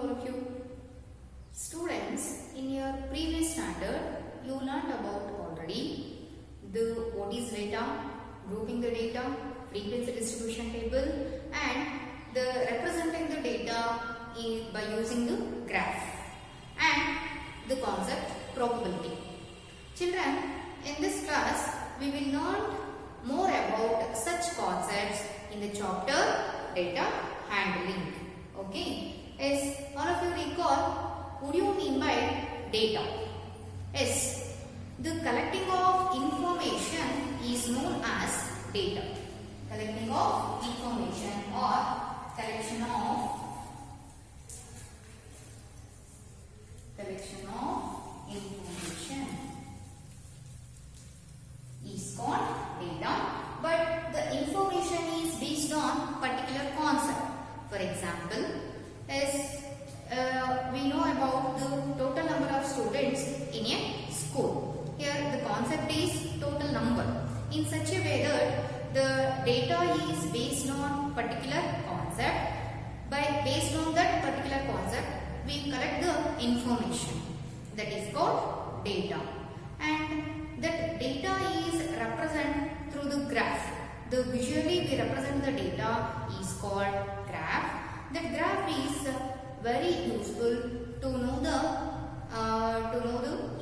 all of you. Students, in your previous standard, you learned about already what is data, grouping the data, frequency distribution table, and the representing the data by using the graph, and the concept probability. Children, in this class, we will learn more about such concepts in the chapter data handling. Okay. Yes, all of you recall, what do you mean by data? Yes, the collecting of information is known as data. Collecting of information or collection of information is called data, but the information is based on particular concept. For example, as we know about the total number of students in a school. Here the concept is total number. In such a way that the data is based on particular concept. Based on that particular concept, we collect the information. That is called data. And that data is represented through the graph. The visually we represent the data is called graph. That graph is very useful to know the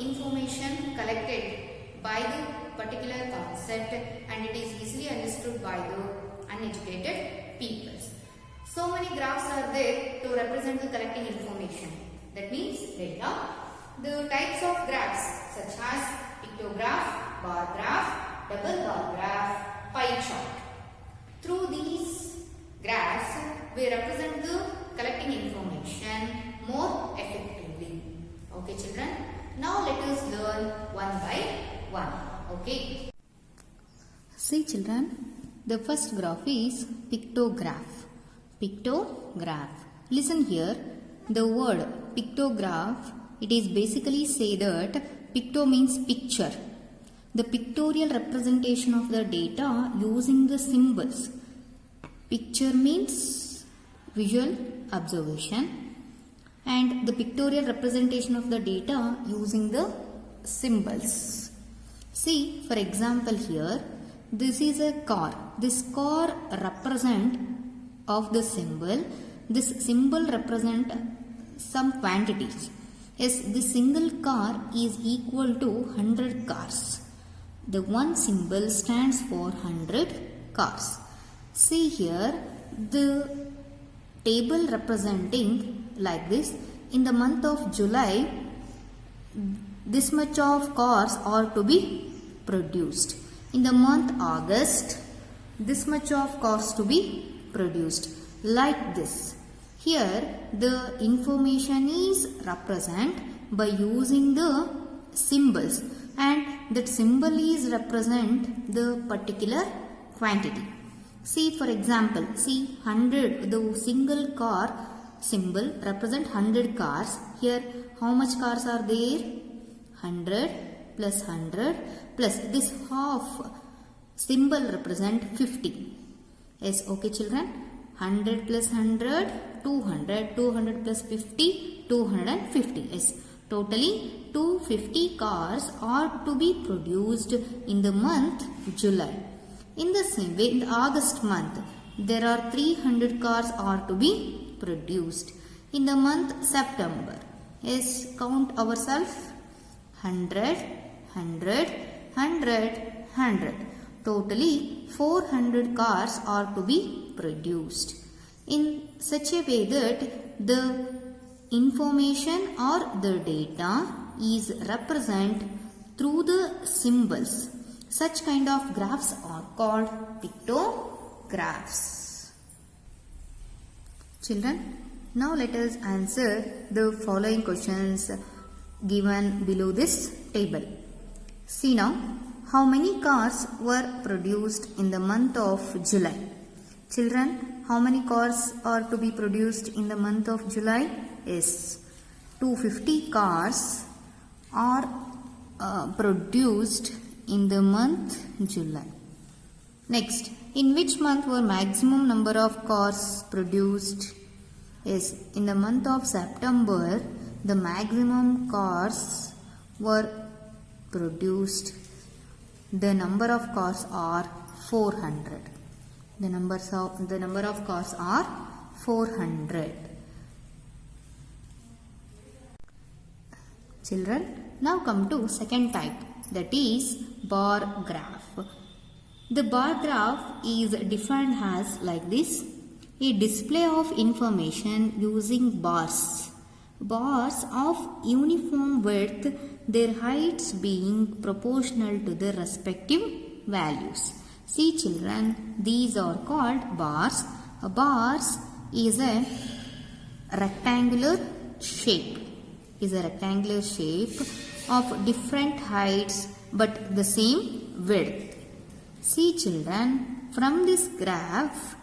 information collected by the particular concept, and it is easily understood by the uneducated peoples. So many graphs are there to represent the collecting information. That means data. The types of graphs such as pictograph, bar graph, double bar graph, pie chart. Through these graphs, we represent the collecting information more effectively. Okay, children. Now let us learn one by one. Okay. See, children, the first graph is pictograph. Pictograph. Listen here. The word pictograph, it is basically say that picto means picture. The pictorial representation of the data using the symbols. Picture means visual observation, and the pictorial representation of the data using the symbols. See, for example here, this is a car. This car represent of the symbol. This symbol represent some quantities. Yes, this single car is equal to 100 cars. The one symbol stands for 100 cars. See here, the table representing like this. In the month of July, this much of cars are to be produced. In the month August, this much of cars to be produced. Like this. Here, the information is represented by using the symbols, and that symbol is represent the particular quantity. See, for example, see 100, the single car symbol represent 100 cars. Here, how much cars are there? 100 plus 100 plus this half symbol represent 50. Yes, okay, children. 100 plus 100, 200, 200 plus 50, 250. Yes, totally 250 cars are to be produced in the month July. In the same way, in the August month, there are 300 cars are to be produced. In the month September, yes, count ourselves. 100, 100, 100, 100. Totally 400 cars are to be produced. In such a way that the information or the data is represented through the symbols. Such kind of graphs are called pictographs. Children, now let us answer the following questions given below this table. See now, how many cars were produced in the month of July? Children, how many cars are to be produced in the month of July? Yes, 250 cars are produced in the month July. Next, in which month were maximum number of cars produced? Yes, in the month of September, the maximum cars were produced. The number of cars are 400. The number of cars are 400. Children, now come to second type, that is bar graph. The bar graph is defined as like this: a display of information using bars. Bars of uniform width, their heights being proportional to the respective values. See children, these are called bars. A bars is a rectangular shape. Of different heights but the same width. See children, from this graph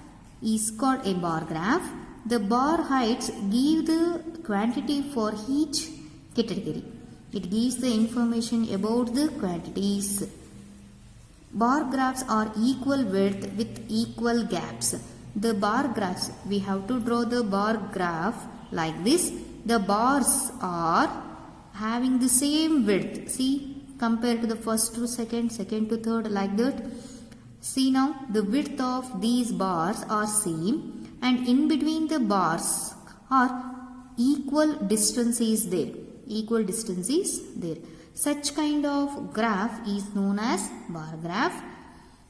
is called a bar graph. The bar heights give the quantity for each category. It gives the information about the quantities. Bar graphs are equal width with equal gaps. The bar graphs, we have to draw the bar graph like this. The bars are having the same width. See, compared to the first to second, second to third, like that. See now, the width of these bars are same, and in between the bars are equal distance is there. Such kind of graph is known as bar graph.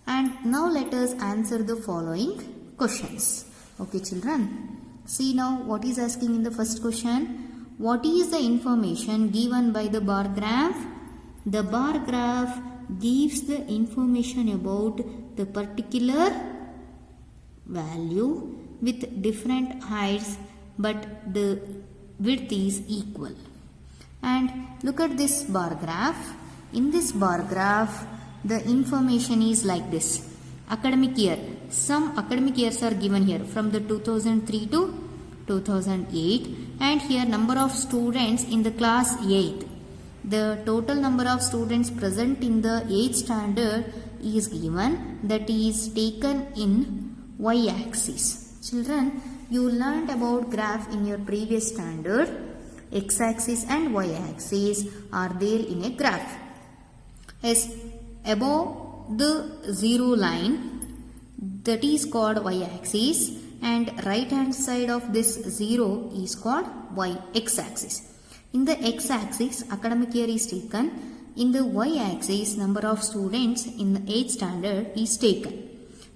And now let us answer the following questions. Okay children, see now what is asking in the first question. What is the information given by the bar graph? The bar graph gives the information about the particular value with different heights but the width is equal. And look at this bar graph. In this bar graph, the information is like this. Academic year. Some academic years are given here from the 2003 to 2008, and here number of students in the class 8. The total number of students present in the 8th standard is given, that is taken in y-axis. Children, you learned about graph in your previous standard. X-axis and y-axis are there in a graph. As above the zero line, that is called y-axis, and right hand side of this 0 is called x-axis. In the x-axis, academic year is taken. In the y-axis, number of students in the 8th standard is taken.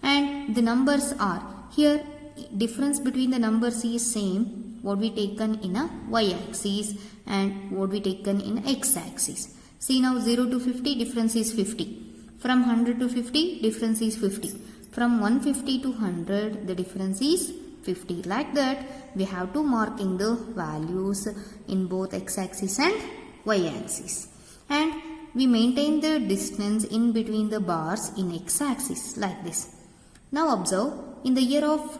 And the numbers are, here difference between the numbers is same, what we taken in a y-axis and what we taken in x-axis. See now 0 to 50, difference is 50. From 100 to 50, difference is 50. From 150 to 100, the difference is 50. Like that, we have to marking the values in both x-axis and y-axis. And we maintain the distance in between the bars in x-axis like this. Now observe, in the year of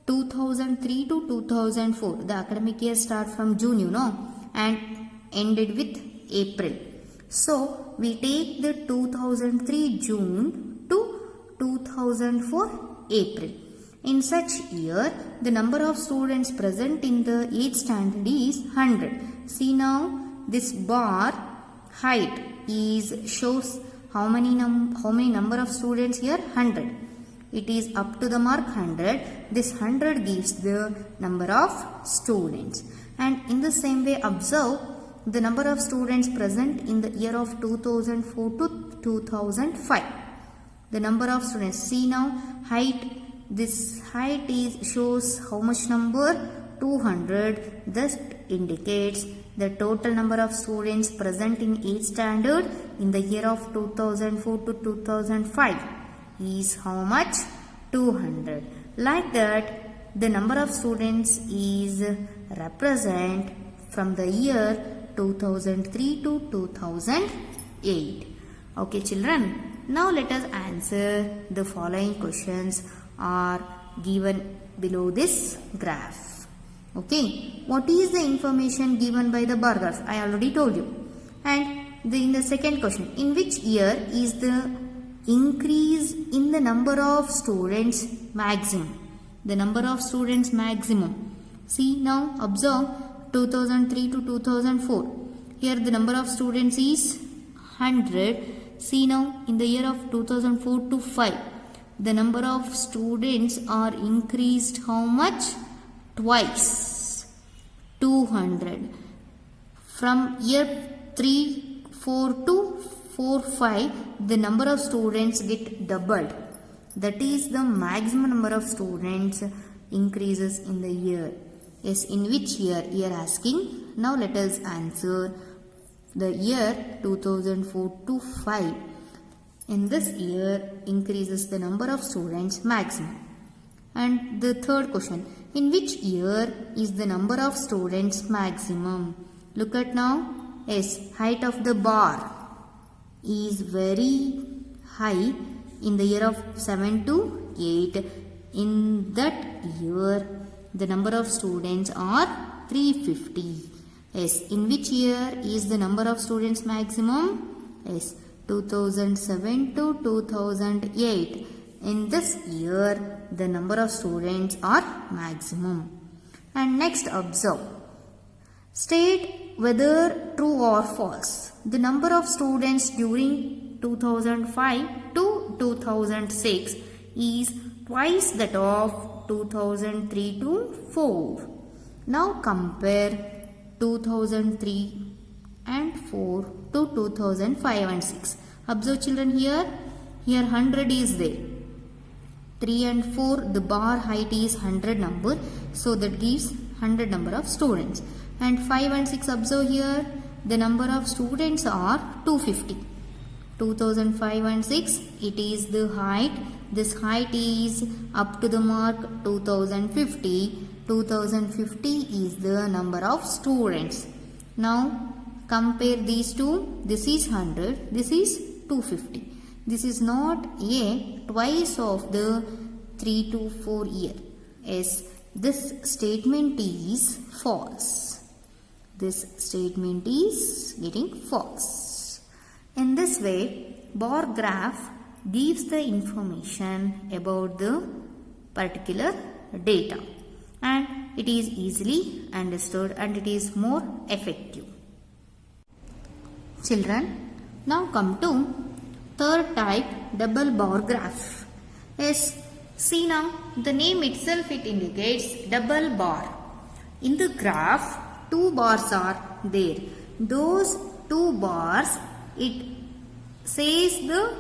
2003 to 2004, the academic year start from June, you know, and ended with April. So, we take the 2003 June to 2004 April. In such year, the number of students present in the 8th standard is 100. See now, this bar height shows how many number of students here? 100. It is up to the mark 100. This 100 gives the number of students. And in the same way, observe the number of students present in the year of 2004 to 2005. The number of students. See now, height. This height shows how much number? 200. Thus indicates the total number of students present in 8th standard in the year of 2004 to 2005 is how much? 200. Like that, the number of students is represent from the year 2003 to 2008. Okay children, now let us answer the following questions are given below this graph. Okay, what is the information given by the bar graph? I already told you. And in the second question, in which year is the increase in the number of students maximum? The number of students maximum. See now, observe 2003 to 2004. Here the number of students is 100. See now, in the year of 2004 to 5, the number of students are increased how much? Twice. 200. From year 3, 4 to 4, 5, the number of students get doubled. That is the maximum number of students increases in the year. Yes, in which year you are asking? Now let us answer the year 2004 to 5. In this year increases the number of students maximum. And the third question, in which year is the number of students maximum? Look at now. Yes, height of the bar is very high in the year of 7 to 8. In that year, the number of students are 350. Yes, in which year is the number of students maximum? Yes, 2007 to 2008. In this year, the number of students are maximum. And next observe. State whether true or false. The number of students during 2005 to 2006 is twice that of 2003 to 4. Now compare 2003 and 4 to 2005 and 6. Observe children here. Here 100 is there. 3 and 4, the bar height is 100 number. So that gives 100 number of students. And 5 and 6 observe here. The number of students are 250. 2005 and 6, it is the height. This height is up to the mark 2050. 2050 is the number of students. Now compare these two. This is 100. This is 250. This is not a twice of the 3 to 4 year. Yes, this statement is false. This statement is getting false. In this way, bar graph gives the information about the particular data, and it is easily understood and it is more effective. Children, now come to third type, double bar graph. Yes, see now, the name itself it indicates double bar. In the graph, two bars are there. Those two bars, it says the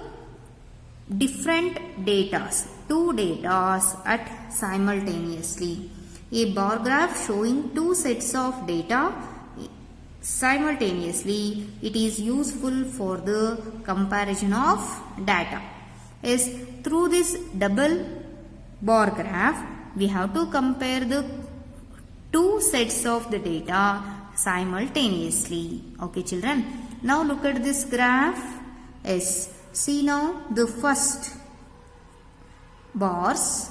different datas, two datas at simultaneously. A bar graph showing two sets of data simultaneously, it is useful for the comparison of data. Yes, through this double bar graph, we have to compare the two sets of the data simultaneously. Okay children, now look at this graph. Yes, see now the first bars,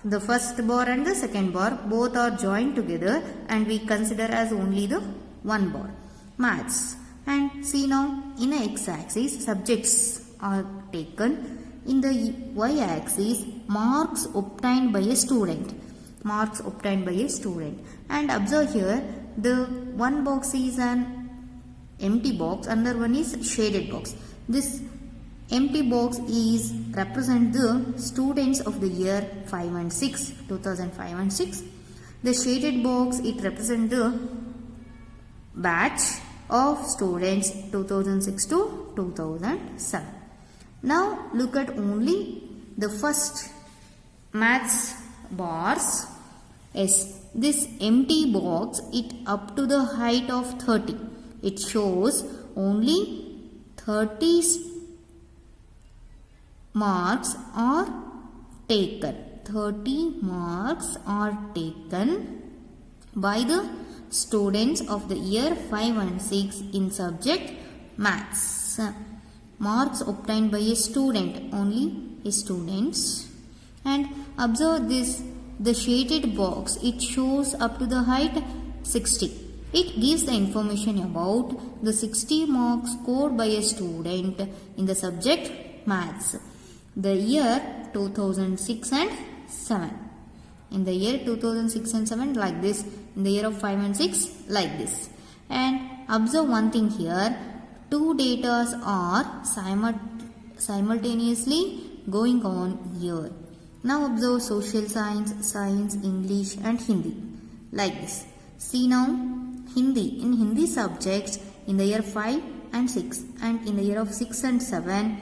the first bar and the second bar both are joined together and we consider as only the one bar. Maths. And see now, in a x-axis subjects are taken. In the y-axis marks obtained by a student. Marks obtained by a student. And observe here, the one box is an empty box, another one is shaded box. This empty box is represent the students of the year 5 and 6, 2005 and 6. The shaded box, it represent the batch of students 2006 to 2007. Now look at only the first maths bars. Yes, this empty box, it up to the height of 30. It shows only 30 marks are taken. 30 marks are taken by the students of the year 5 and 6 in subject maths. Marks obtained by a student, only a students. And observe this, the shaded box, it shows up to the height 60. It gives the information about the 60 marks scored by a student in the subject maths, the year 2006 and 7. In the year 2006 and 7 like this. In the year of 5 and 6 like this. And observe one thing here. Two datas are simultaneously going on here. Now observe social science, English and Hindi. Like this. See now Hindi. In Hindi subjects in the year 5 and 6 and in the year of 6 and 7,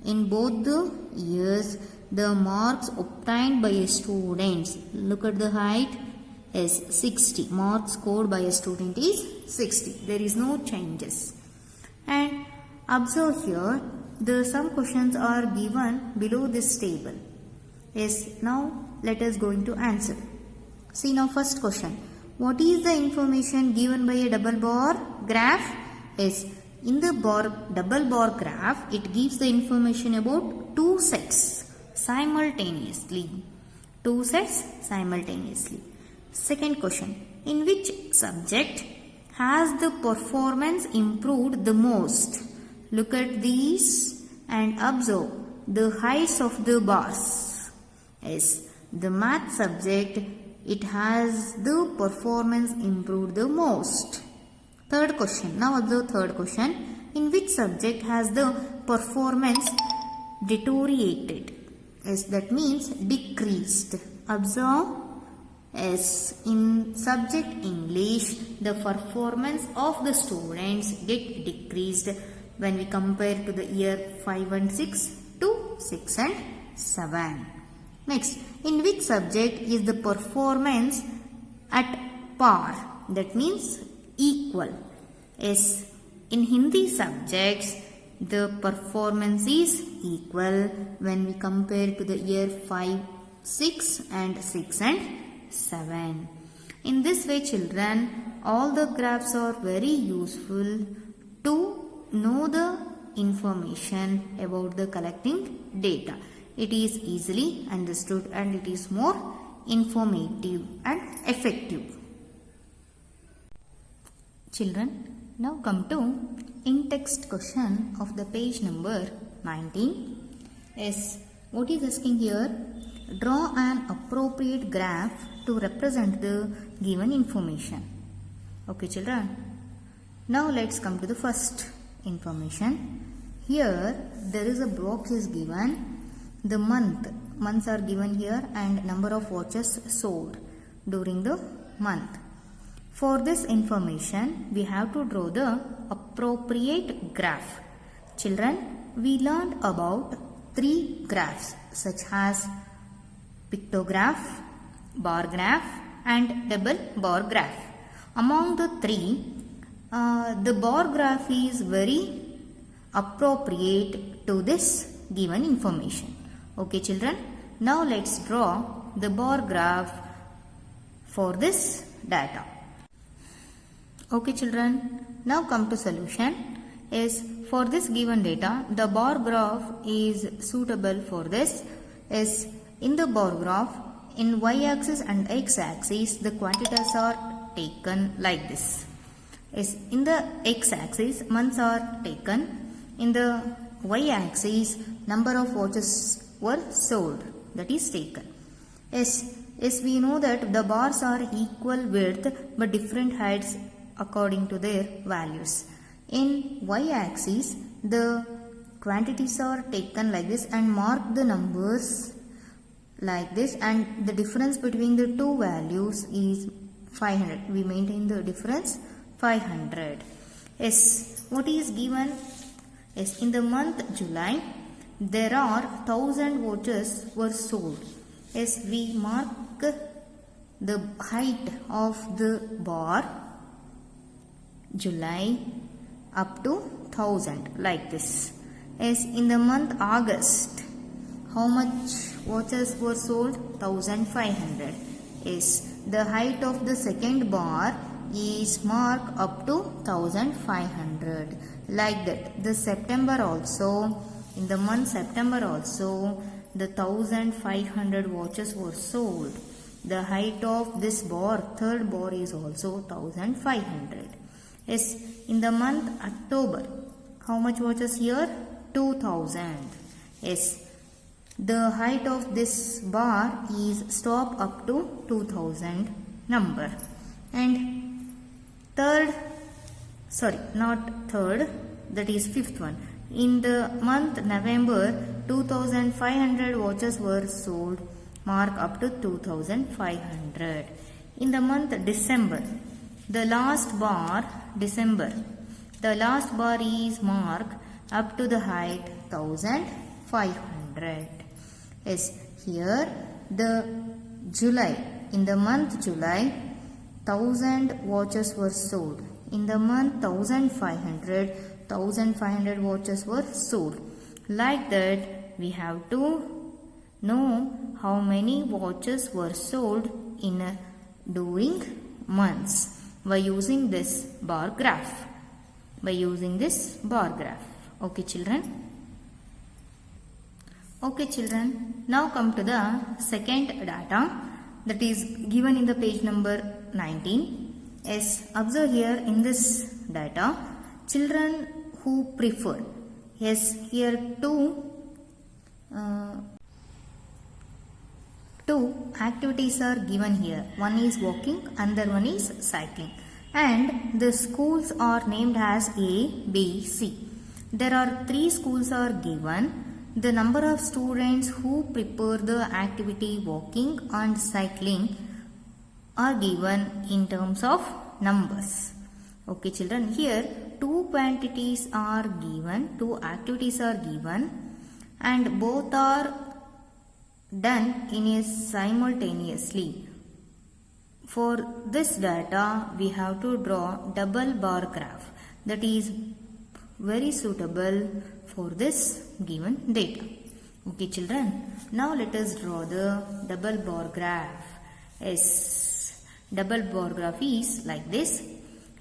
in both the years, the marks obtained by a student, look at the height, is 60. Marks scored by a student is 60. There is no changes. And observe here, some questions are given below this table. Yes, now let us go into answer. See now first question. What is the information given by a double bar graph? Yes, in the double bar graph, it gives the information about two sets simultaneously. Two sets simultaneously. Second question. In which subject has the performance improved the most? Look at these and observe the heights of the bars. Yes, the math subject, it has the performance improved the most. Third question. Now observe third question. In which subject has the performance deteriorated? Yes, that means decreased. Observe. Yes, in subject English, the performance of the students get decreased when we compare to the year 5 and 6 to 6 and 7. Next, in which subject is the performance at par? That means equal. Yes, in Hindi subjects, the performance is equal when we compare to the year 5, 6 and 6 and 7. In this way, children, all the graphs are very useful to know the information about the collecting data. It is easily understood and it is more informative and effective. Children, now come to in-text question of the page number 19. Yes, what is asking here? Draw an appropriate graph to represent the given information. Okay, children. Now let's come to the first information. Here there is a box is given. The months are given here and number of watches sold during the month. For this information, we have to draw the appropriate graph. Children, we learned about 3 graphs such as pictograph, bar graph and double bar graph. Among the 3, the bar graph is very appropriate to this given information. Okay, children. Now let's draw the bar graph for this data. Okay, children. Now come to solution. Is for this given data, the bar graph is suitable for this. Is in the bar graph, in y-axis and x-axis, the quantities are taken like this. Is in the x-axis, months are taken. In the y-axis, number of watches were sold, that is taken. Yes, we know that the bars are equal width but different heights according to their values. In y-axis, the quantities are taken like this and mark the numbers like this, and the difference between the two values is 500. We maintain the difference 500. Yes, what is given? Yes, in the month July, there are 1000 watches were sold. Yes, we mark the height of the bar July up to 1000 like this. Yes, in the month August, how much watches were sold? 1500. Yes, the height of the second bar is marked up to 1500. Like that, the September also, in the month September also, the 1500 watches were sold. The height of this bar, third bar, is also 1500. Yes, in the month October, how much watches here? 2000. Yes, The height of this bar is stop up to 2000 number. And that is fifth one. In the month November, 2500 watches were sold, mark up to 2500. In the month December, the last bar is marked up to the height 1500. Yes, here the July, in the month July, 1000 watches were sold. In the month 1500 watches were sold. Like that, we have to know how many watches were sold in during months by using this bar graph. Okay, children. Now come to the second data that is given in the page number 19. Yes, observe here in this data, children who prefer. Yes, here two activities are given here. One is walking, another one is cycling. And the schools are named as A, B, C. There are 3 schools are given. The number of students who prefer the activity walking and cycling are given in terms of numbers. Okay, children, here 2 quantities are given, 2 activities are given, and both are done in a simultaneously. For this data, we have to draw double bar graph that is very suitable for this given data. Okay, children, now let us draw the double bar graph. Yes, double bar graph is like this.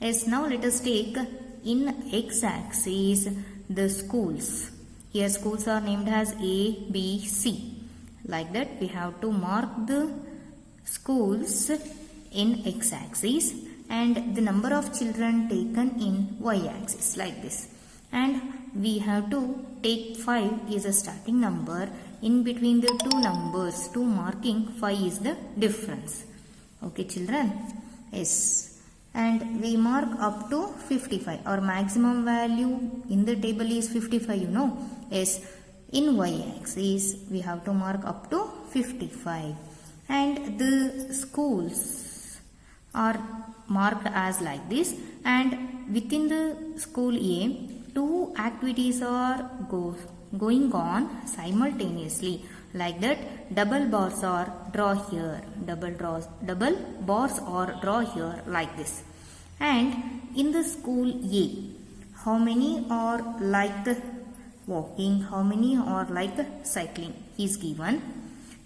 Yes, now let us take in x-axis the schools. Here schools are named as A, B, C. Like that, we have to mark the schools in x-axis and the number of children taken in y-axis like this. And we have to take 5 is a starting number. In between the 2 numbers, 2 marking, 5 is the difference. Okay, children? Yes. And we mark up to 55. Our maximum value in the table is 55, you know. Yes. In y-axis, we have to mark up to 55. And the schools are marked as like this. And within the school A, 2 activities are going on simultaneously. Like that, double bars are draw here. Double bars are draw here like this. And in the school A, how many are like walking, how many are like cycling is given.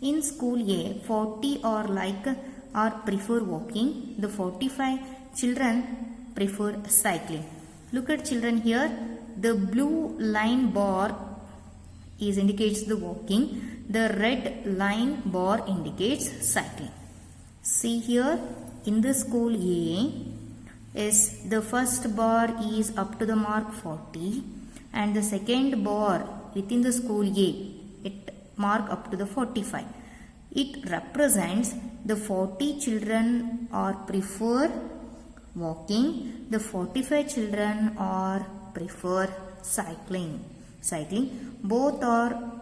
In school A, 40 are like or prefer walking. The 45 children prefer cycling. Look at children here. The blue line bar indicates the walking. The red line bar indicates cycling. See here in the school A, is the first bar is up to the mark 40 and the second bar within the school A, it mark up to the 45. It represents the 40 children are prefer walking, the 45 children are prefer cycling. Both are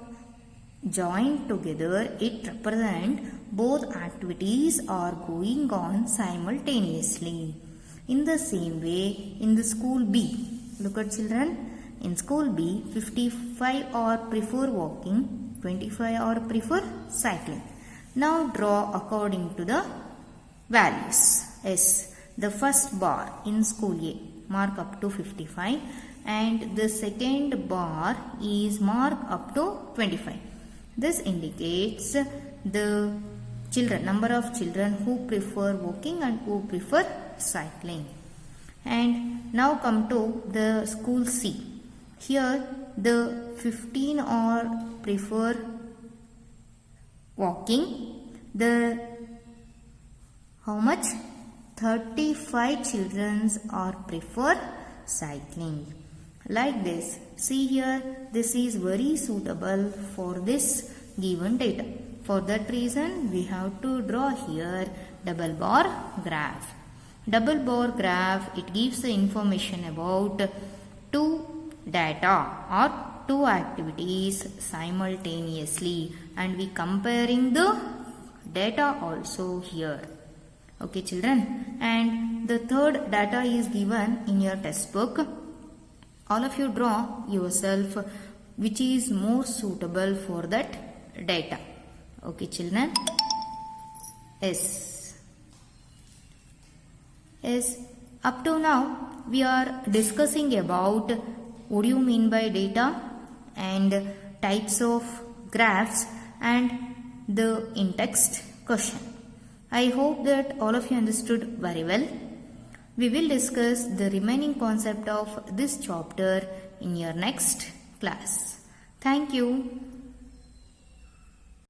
joined together. It represents both activities are going on simultaneously. In the same way, in the school B, look at children. In school B, 55 are prefer walking, 25 are prefer cycling. Now draw according to the values. Yes, the first bar in school A, mark up to 55 and the second bar is mark up to 25. This indicates the children, number of children who prefer walking and who prefer cycling. And now come to the school C. Here the 15 are prefer walking. The how much? 35 children are prefer cycling. Like this. See here, this is very suitable for this given data. For that reason, we have to draw here double bar graph. Double bar graph, it gives the information about two data or two activities simultaneously, and we comparing the data also here. Okay children, and the third data is given in your textbook. All of you draw yourself which is more suitable for that data. Okay children. Yes, up to now we are discussing about what do you mean by data and types of graphs and the in-text question. I hope that all of you understood very well. We will discuss the remaining concept of this chapter in your next class. Thank you.